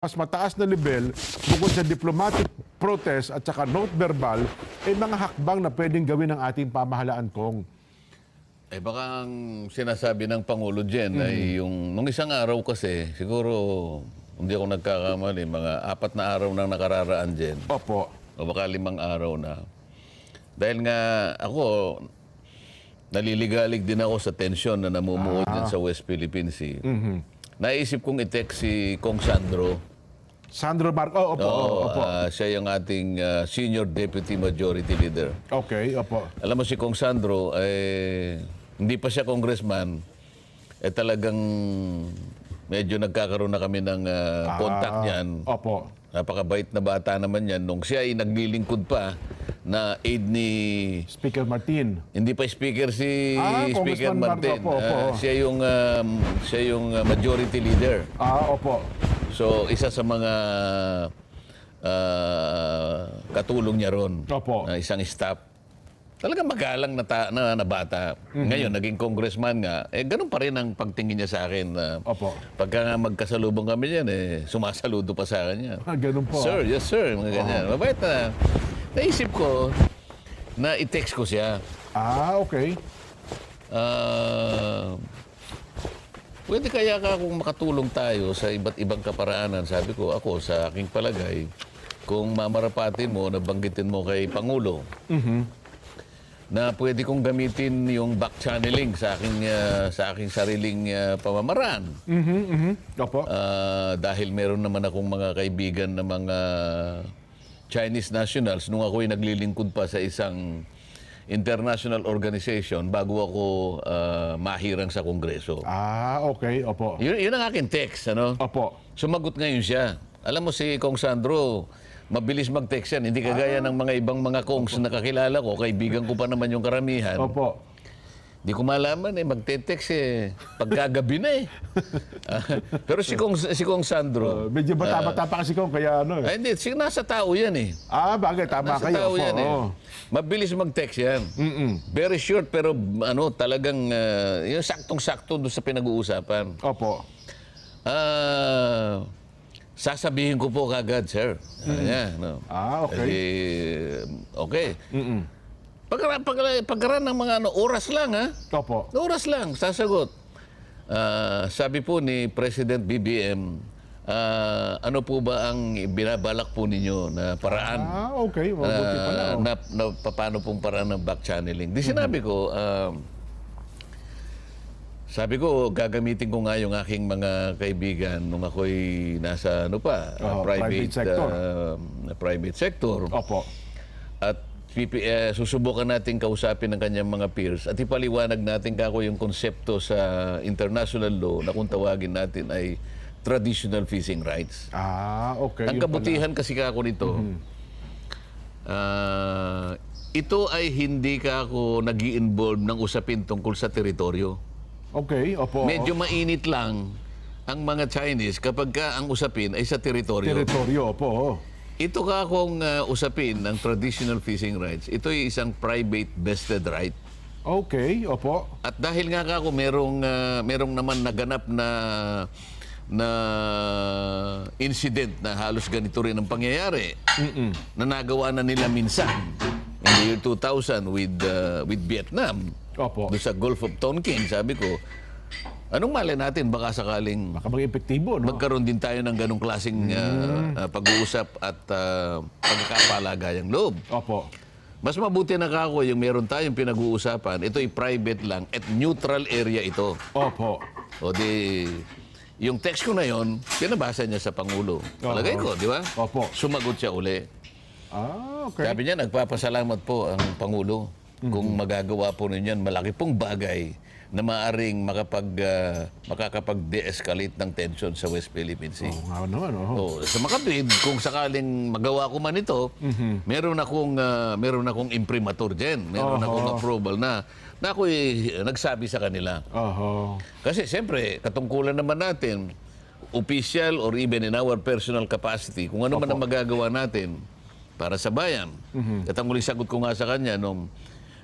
mas mataas na level, bukod sa diplomatic protest at saka note verbal, ay mga hakbang na pwedeng gawin ng ating pamahalaan, Kong. Eh baka ang sinasabi ng Pangulo dyan ay yung, nung isang araw kasi, siguro, hindi ako nagkakamali, mga 4 na araw nang nakararaan dyan. Opo. O baka 5 araw na. Dahil nga ako, naliligalig din ako sa tensyon na namumuo dyan sa West Philippine Sea. Naisip kong i-text si Kong Sandro. Sandro Marco, opo, opo. Siya yung ating Senior Deputy Majority Leader. Okay, opo. Alam mo si Kong Sandro, hindi pa siya congressman, talagang medyo nagkakaroon na kami ng contact niyan. Opo. Napakabait na bata naman yan. Nung siya ay naglilingkod pa na aide ni... Speaker Martin. Hindi pa speaker si Speaker Congressman Martin. Marco, opo. Siya yung majority leader. Opo. So, isa sa mga katulong niya ron. Opo. Isang staff. Talagang magalang na bata. Ngayon, naging congressman nga. Ganun pa rin ang pagtingin niya sa akin. Opo. Pagka nga magkasalubong kami yan, sumasaludo pa sa akin yan. Ganun po. Sir, yes sir. Mga ganyan. Mabait na. Naisip ko na i-text ko siya. Okay. Pwede kaya ka kung makatulong tayo sa iba't ibang kaparaanan. Sabi ko, ako sa aking palagay, kung mamarapatin mo, nabanggitin mo kay Pangulo, na pwede kong gamitin yung back channeling sa aking sariling pamamaraan. Opo. Dahil meron naman akong mga kaibigan na mga Chinese nationals nung ako'y naglilingkod pa sa isang international organization bago ako mahirang sa Kongreso. Okay, opo. Yun ang aking text, ano? Opo. Sumagot ngayon siya. Alam mo si Kong Sandro, mabilis mag-text yan. Hindi kagaya ng mga ibang mga Kongs na kakilala ko. Kaibigan ko pa naman yung karamihan. Opo. Di ko malaman magte-text pagkagabi na Pero si Kong Sandro... Medyo bata-bata pa kasi, Kong, kaya ano. Hindi, nasa tao yan Bagay, tama Nasa kayo. tao Opo. yan Mabilis mag-text yan. Very short, pero talagang yung saktong-sakto doon sa pinag-uusapan. Opo. Sasabihin ko po kagad, sir. Okay. Okay. Pagkaran ng mga oras lang, Opo. Oras lang, sasagot. Sabi po ni President BBM, ano po ba ang binabalak po ninyo na paraan? Okay. Mabuti pala. Paano pong paraan ng back channeling? Di sinabi ko, sabi ko, gagamitin ko nga yung aking mga kaibigan nung ako'y nasa private sector. Opo. At susubukan natin kausapin ng kanyang mga peers at ipaliwanag natin kako yung konsepto sa international law na kung tawagin natin ay traditional fishing rights. Okay. Ang kabutihan kasi kako nito, ito ay hindi kako nag-i-involve ng usapin tungkol sa teritoryo. Okay, opo. Medyo mainit lang ang mga Chinese kapag ang usapin ay sa teritoryo. Teritoryo, opo. Ito ka akong usapin ng traditional fishing rights. Ito ay isang private vested right. Okay, opo. At dahil nga ako merong naman naganap na incident na halos ganito rin ang pangyayari na nagawa na nila minsan in the year 2000 with Vietnam. Opo. Doon sa Gulf of Tonkin, sabi ko, anong malay natin baka sakaling Baka maging epektibo, no? magkaroon din tayo ng ganong klaseng pag-uusap at pagkakapalagayang loob. Opo. Mas mabuti na kako yung meron tayong pinag-uusapan, ito ay private lang at neutral area ito. Opo. O di, yung text ko na yon, pinabasa niya sa Pangulo. Palagay ko, di ba? Opo. Sumagot siya uli. Okay. Sabi niya, nagpapasalamat po ang Pangulo kung magagawa po ninyan malaki pong bagay na maaring makakapag-de-escalate ng tension sa West Philippine Sea. Nga naman, Sa makatwid, kung sakaling magawa ko man ito, meron akong imprimatur dyan. Meron akong approval na ako'y nagsabi sa kanila. Kasi siyempre, katungkulan naman natin, official or even in our personal capacity, kung ano man ang magagawa natin para sa bayan. At ang muling sagot ko nga sa kanya nung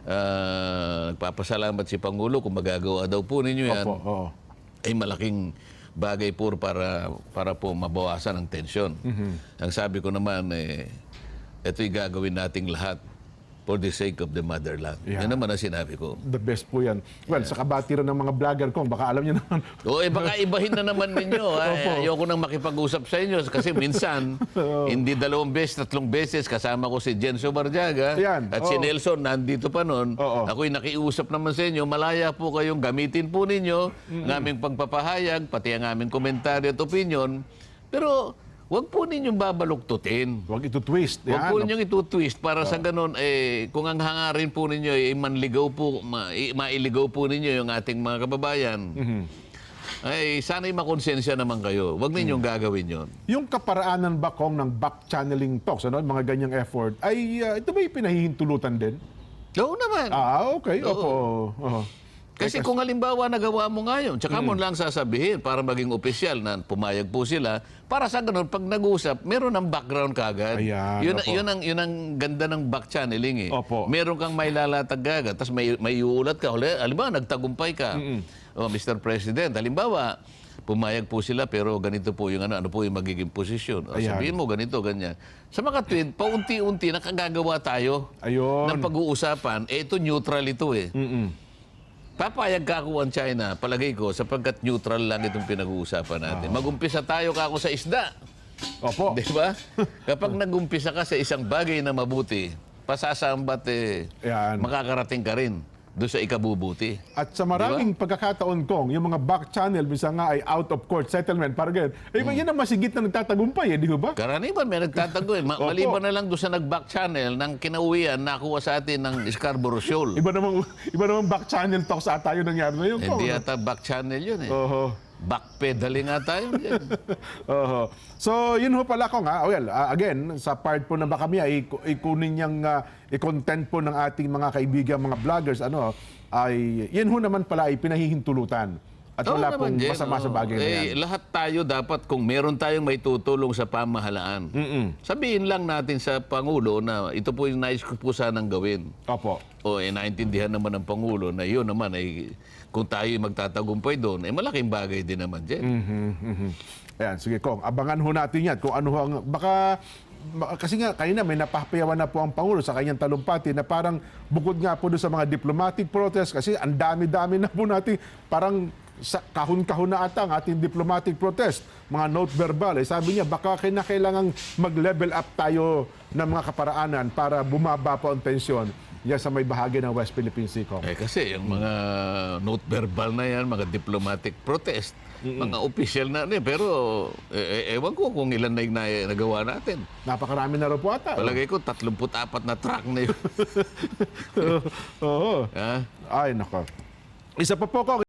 nagpapasalamat si Pangulo kung magagawa daw po ninyo yan, ay malaking bagay po para po mabawasan ang tensyon. Ang sabi ko naman, ito'y gagawin nating lahat for the sake of the motherland. Yeah. Yan naman ang sinabi ko. The best po yan. Well, sa kabatiran ng mga vlogger ko, baka alam niyo naman. O baka ibahin na naman ninyo. Ayoko nang makipag-usap sa inyo kasi minsan, hindi 2 beses, 3 beses, kasama ko si Jenso Barjaga Yan. at si Nelson, nandito pa noon. Ako'y nakiusap naman sa inyo, malaya po kayong gamitin po ninyo ng aming pagpapahayag, pati ang aming komentaryo at opinion. Pero huwag po ninyong babaluktutin. Huwag ito-twist. Huwag po ninyong ito-twist para sa ganun, kung ang hangarin po ninyo ay manligaw po, mailigaw po ninyo yung ating mga kababayan, ay sana'y makonsensya naman kayo. Huwag ninyong gagawin yon. Yung kaparaanan ba kong ng back-channeling talks, ano, mga ganyang effort, ay ito ba yung pinahihintulutan din? Oo naman. Okay. Opo. Kasi kung halimbawa nagawa mo nga yun, tsaka mo lang sasabihin para maging opisyal na pumayag po sila, para sa ganun, pag nag-usap, meron ng background kagad. Ayan, yun ang ganda ng back channeling eh. Opo. Meron kang may lalatag agad, tapos may iuulat ka. Halimbawa, nagtagumpay ka. Mr. President, halimbawa, pumayag po sila pero ganito po yung ano po yung magiging posisyon. Sabihin mo ganito, ganyan. Sa mga tweet, paunti-unti nakagagawa tayo ng pag-uusapan. Ito neutral ito eh. Papayag ka ako ang China, palagay ko, sapagkat neutral lang itong pinag-uusapan natin. Mag-umpisa tayo kako sa isda. Opo. Di ba? Kapag nag-umpisa ka sa isang bagay na mabuti, pasasambat makakarating ka rin doon sa ikabubuti. At sa maraming pagkakataon kong, yung mga back channel, minsan nga ay out of court settlement, parang ganyan. Yan ang masigit na nagtatagumpay, di ba? Karaniwan may nagtatago. Maliban na lang doon sa nag-back channel ng kinauwian, nakuha sa atin ng Scarborough Shoal. Iba namang back channel talks ata yun nangyari na yun. Hindi yata back channel yun eh. Backpedaling nga tayo dyan. So, yun ho pala ko nga. Well, again, sa part po na baka kami ay ikunin niyang i-content po ng ating mga kaibigan, mga vloggers, ay yun ho naman pala ay pinahihintulutan. At wala pong masama sa bagay na yan. Lahat tayo dapat, kung meron tayong may tutulong sa pamahalaan, sabihin lang natin sa Pangulo na ito po yung nais ko po sanang gawin. Opo. Naintindihan naman ng Pangulo na yun naman ay kung tayo magtatagumpay doon, malaking bagay din naman dyan. Ayan, sige Kong, abangan ho natin yan. Kung ano ho ang, baka, kasi nga, kanina may napapayawan na po ang Pangulo sa kanyang talumpati na parang bukod nga po doon sa mga diplomatic protest, kasi ang dami-dami na po natin, parang sa kahon-kahon na ata ang ating diplomatic protest, mga note verbal. Sabi niya, baka kailangang mag-level up tayo ng mga kaparaanan para bumaba po ang tensyon yan sa may bahagi ng West Philippine Sea. Kasi yung mga note verbal na yan, mga diplomatic protest, mga official na pero ewan ko kung ilan na yung nagawa natin. Napakarami na rin po ata. Palagay ko, 34 na truck na yun. Ay, nako. Isa pa po ko.